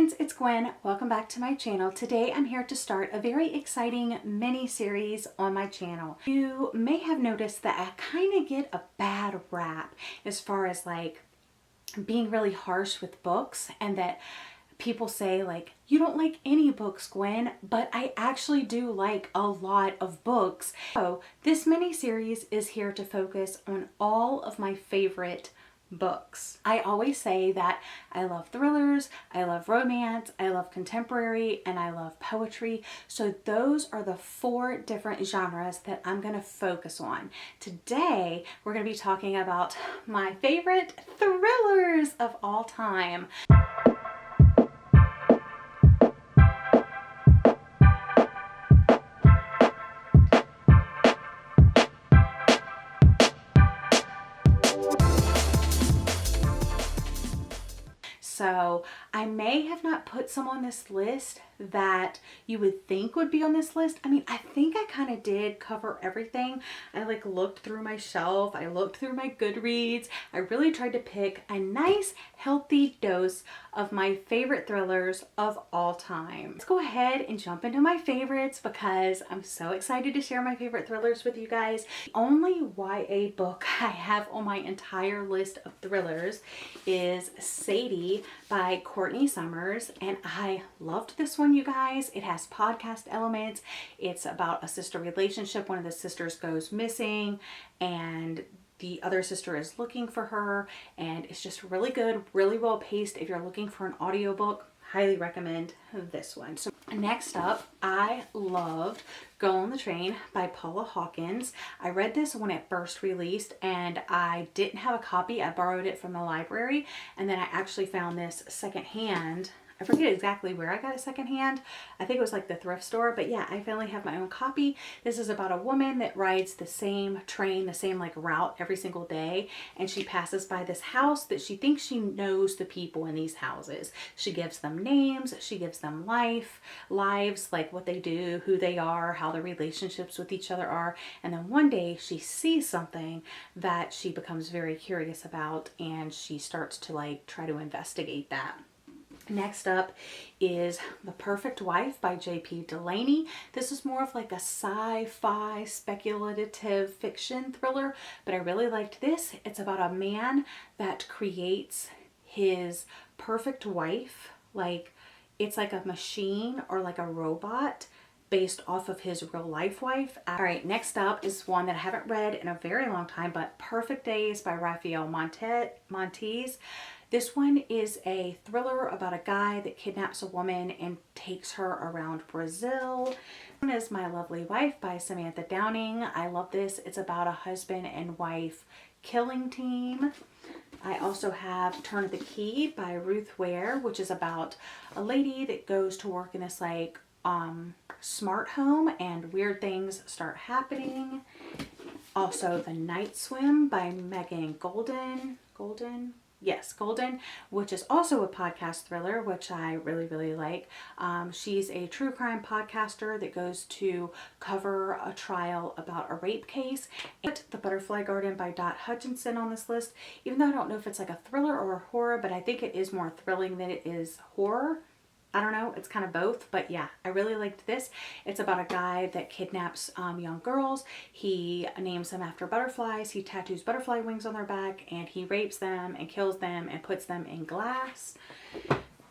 friends, it's Gwen. Welcome back to my channel. Today I'm here to start a very exciting mini series on my channel. You may have noticed that I kind of get a bad rap as far as like being really harsh with books, and that people say like, you don't like any books, Gwen, but I actually do like a lot of books. So this mini series is here to focus on all of my favorite books. I always say that I love thrillers, I love romance, I love contemporary, and I love poetry. So those are the 4 different genres that I'm going to focus on. Today, we're going to be talking about my favorite thrillers of all time. So I may have not put some on this list that you would think would be on this list. I mean, I think I kind of did cover everything. I like looked through my shelf. I looked through my Goodreads. I really tried to pick a nice healthy dose of my favorite thrillers of all time. Let's go ahead and jump into my favorites because I'm so excited to share my favorite thrillers with you guys. The only YA book I have on my entire list of thrillers is Sadie by Courtney Summers, and I loved this one, you guys. It has podcast elements. It's about a sister relationship. One of the sisters goes missing and the other sister is looking for her, and it's just really good, really well paced. If you're looking for an audiobook, highly recommend this one. So next up, I loved Go on the Train by Paula Hawkins. I read this when it first released and I didn't have a copy. I borrowed it from the library, and then I actually found this secondhand. I forget exactly where I got it secondhand. I think it was like the thrift store, but yeah, I finally have my own copy. This is about a woman that rides the same train, the same like route every single day, and she passes by this house that she thinks she knows the people in these houses. She gives them names, she gives them lives, like what they do, who they are, how their relationships with each other are, and then one day she sees something that she becomes very curious about, and she starts to like try to investigate that. Next up is The Perfect Wife by J.P. Delaney. This is more of like a sci-fi speculative fiction thriller, but I really liked this. It's about a man that creates his perfect wife. Like it's like a machine or like a robot based off of his real life wife. All right, next up is one that I haven't read in a very long time, but Perfect Days by Rafael Montes. This one is a thriller about a guy that kidnaps a woman and takes her around Brazil. This one is My Lovely Wife by Samantha Downing. I love this. It's about a husband and wife killing team. I also have Turn of the Key by Ruth Ware, which is about a lady that goes to work in this like smart home and weird things start happening. Also The Night Swim by Megan Golden, which is also a podcast thriller, which I really like. She's a true crime podcaster that goes to cover a trial about a rape case. And The Butterfly Garden by Dot Hutchinson on this list, even though I don't know if it's like a thriller or a horror, but I think it is more thrilling than it is horror. I don't know, it's kind of both, but yeah, I really liked this. It's about a guy that kidnaps young girls. He names them after butterflies. He tattoos butterfly wings on their back, and he rapes them and kills them and puts them in glass.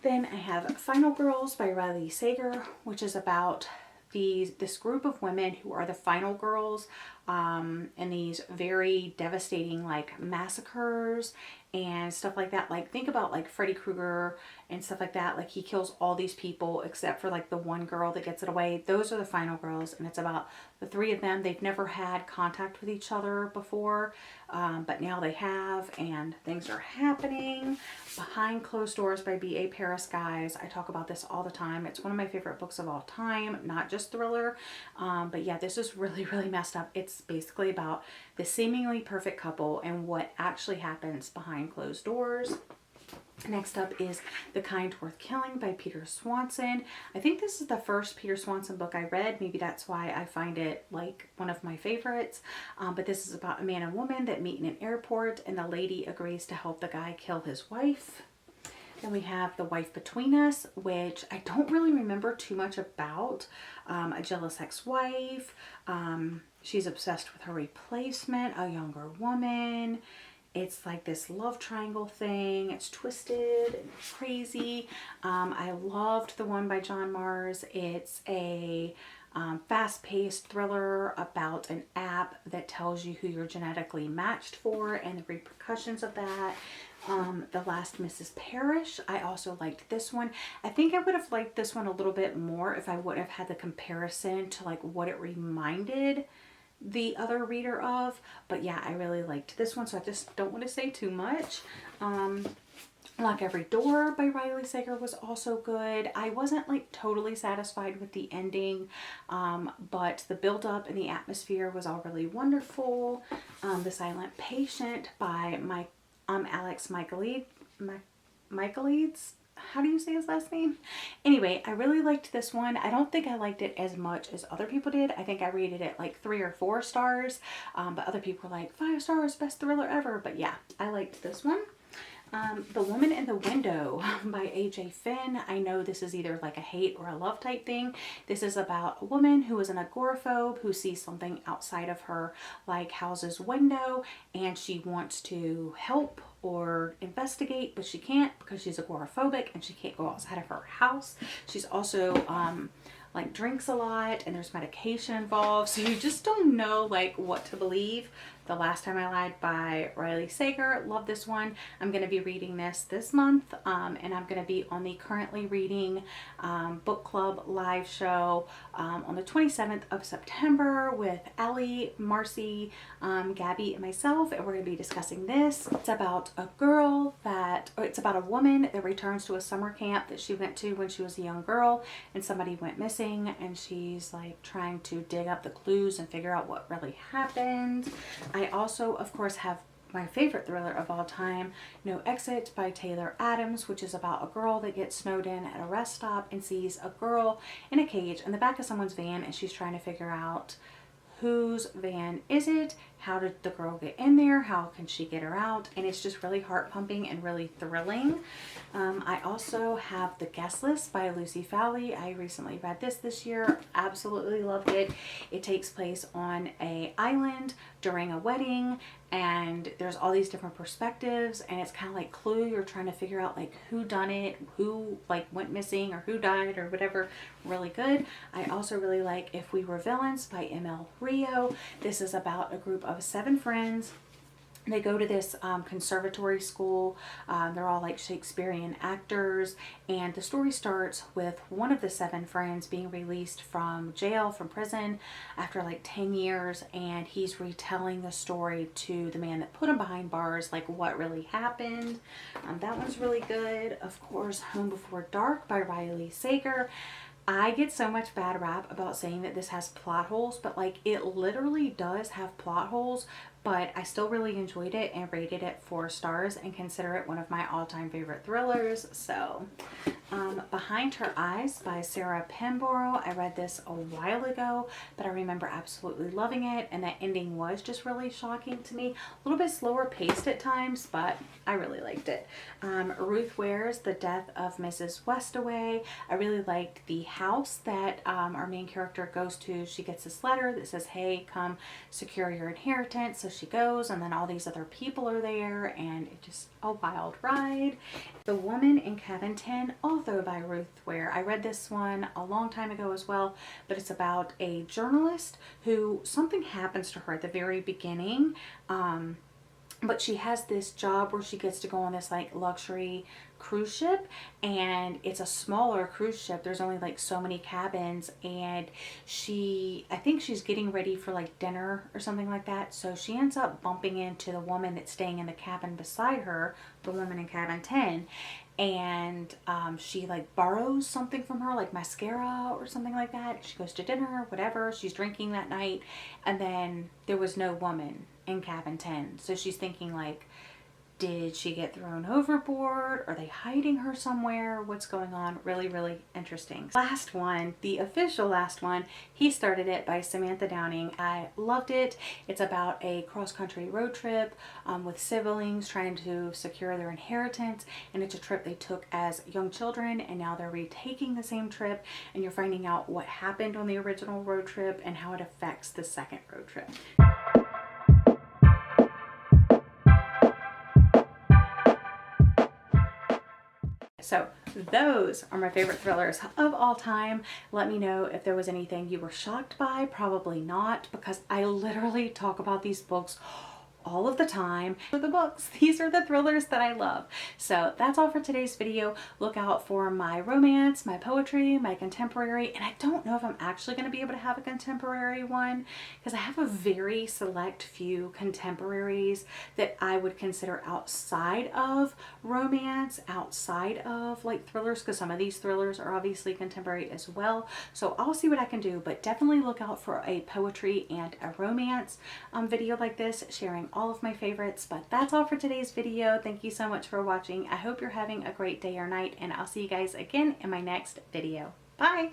Then I have Final Girls by Riley Sager, which is about this group of women who are the final girls in these very devastating like massacres and stuff like that. Like think about like Freddy Krueger and stuff like that. Like he kills all these people except for like the one girl that gets it away. Those are the final girls, and it's about the 3 of them. They've never had contact with each other before, but now they have, and things are happening. Behind Closed Doors by B.A. Paris, guys. I talk about this all the time. It's one of my favorite books of all time, not just thriller. But yeah, this is really messed up. It's basically about the seemingly perfect couple and what actually happens behind closed doors. Next up is The Kind Worth Killing by Peter Swanson. I think this is the first Peter Swanson book I read. Maybe that's why I find it like one of my favorites. But this is about a man and woman that meet in an airport, and the lady agrees to help the guy kill his wife. Then we have The Wife Between Us, which I don't really remember too much about. A jealous ex-wife. She's obsessed with her replacement, a younger woman. It's like this love triangle thing. It's twisted and crazy. I loved the one by John Mars. It's a fast-paced thriller about an app that tells you who you're genetically matched for and the repercussions of that. The Last Mrs Parish, I also liked this one. I think I would have liked this one a little bit more if I wouldn't have had the comparison to like what it reminded the other reader of. But yeah, I really liked this one, so I just don't want to say too much. Lock Every Door by Riley Sager was also good. I wasn't like totally satisfied with the ending, but the build up and the atmosphere was all really wonderful. The Silent Patient by Alex Michaelides. How do you say his last name? Anyway, I really liked this one. I don't think I liked it as much as other people did. I think I rated it like 3 or 4 stars, but other people were like 5 stars, best thriller ever. But yeah, I liked this one. The Woman in the Window by A.J. Finn. I know this is either like a hate or a love type thing. This is about a woman who is an agoraphobe who sees something outside of her like house's window, and she wants to help or investigate, but she can't because she's agoraphobic and she can't go outside of her house. She's also like drinks a lot and there's medication involved, so you just don't know like what to believe. The Last Time I Lied by Riley Sager. Love this one. I'm going to be reading this month, and I'm going to be on the Currently Reading book club live show on the 27th of September with Allie, Marcy, Gabby, and myself, and we're going to be discussing this. It's about a it's about a woman that returns to a summer camp that she went to when she was a young girl, and somebody went missing, and she's like trying to dig up the clues and figure out what really happened. I also, of course, have my favorite thriller of all time, No Exit by Taylor Adams, which is about a girl that gets snowed in at a rest stop and sees a girl in a cage in the back of someone's van, and she's trying to figure out whose van is it, how did the girl get in there, how can she get her out, and it's just really heart pumping and really thrilling. I also have The Guest List by Lucy Fowley. I recently read this year, absolutely loved it. It takes place on an island during a wedding, and there's all these different perspectives, and it's kind of like Clue. You're trying to figure out like who done it, who like went missing or who died or whatever. Really good. I also really like If We Were Villains by M.L. Rio. This is about a group of 7 friends. They go to this conservatory school. They're all like Shakespearean actors, and the story starts with one of the 7 friends being released from jail, from prison, after like 10 years, and he's retelling the story to the man that put him behind bars, like what really happened. That one's really good. Of course, Home Before Dark by Riley Sager. I get so much bad rap about saying that this has plot holes, but like it literally does have plot holes, but I still really enjoyed it and rated it 4 stars and consider it one of my all-time favorite thrillers. So Behind Her Eyes by Sarah Pemborough. I read this a while ago, but I remember absolutely loving it, and that ending was just really shocking to me. A little bit slower paced at times, but I really liked it. Ruth Ware's The Death of Mrs. Westaway. I really liked the house that our main character goes to. She gets this letter that says, hey, come secure your inheritance. So she goes, and then all these other people are there, and it's just a wild ride. The Woman in Cabin 10, also by Ruth Ware. I read this one a long time ago as well, but it's about a journalist who something happens to her at the very beginning. But she has this job where she gets to go on this like luxury cruise ship, and it's a smaller cruise ship. There's only like so many cabins, and I think she's getting ready for like dinner or something like that. So she ends up bumping into the woman that's staying in the cabin beside her, the woman in cabin 10. And she like borrows something from her, like mascara or something like that. She goes to dinner, whatever. She's drinking that night, and then there was no woman in cabin 10. So she's thinking like, Did she get thrown overboard? Are they hiding her somewhere? What's going on? Really, really interesting. Last one, the official last one, He Started It by Samantha Downing. I loved it. It's about a cross-country road trip with siblings trying to secure their inheritance, and it's a trip they took as young children, and now they're retaking the same trip, and you're finding out what happened on the original road trip and how it affects the second road trip. So those are my favorite thrillers of all time. Let me know if there was anything you were shocked by. Probably not, because I literally talk about these books all of the time. For the books, these are the thrillers that I love. So that's all for today's video. Look out for my romance, my poetry, my contemporary, and I don't know if I'm actually going to be able to have a contemporary one, because I have a very select few contemporaries that I would consider outside of romance, outside of like thrillers, because some of these thrillers are obviously contemporary as well. So I'll see what I can do, but definitely look out for a poetry and a romance video like this, sharing all of my favorites. But that's all for today's video. Thank you so much for watching. I hope you're having a great day or night, and I'll see you guys again in my next video. Bye!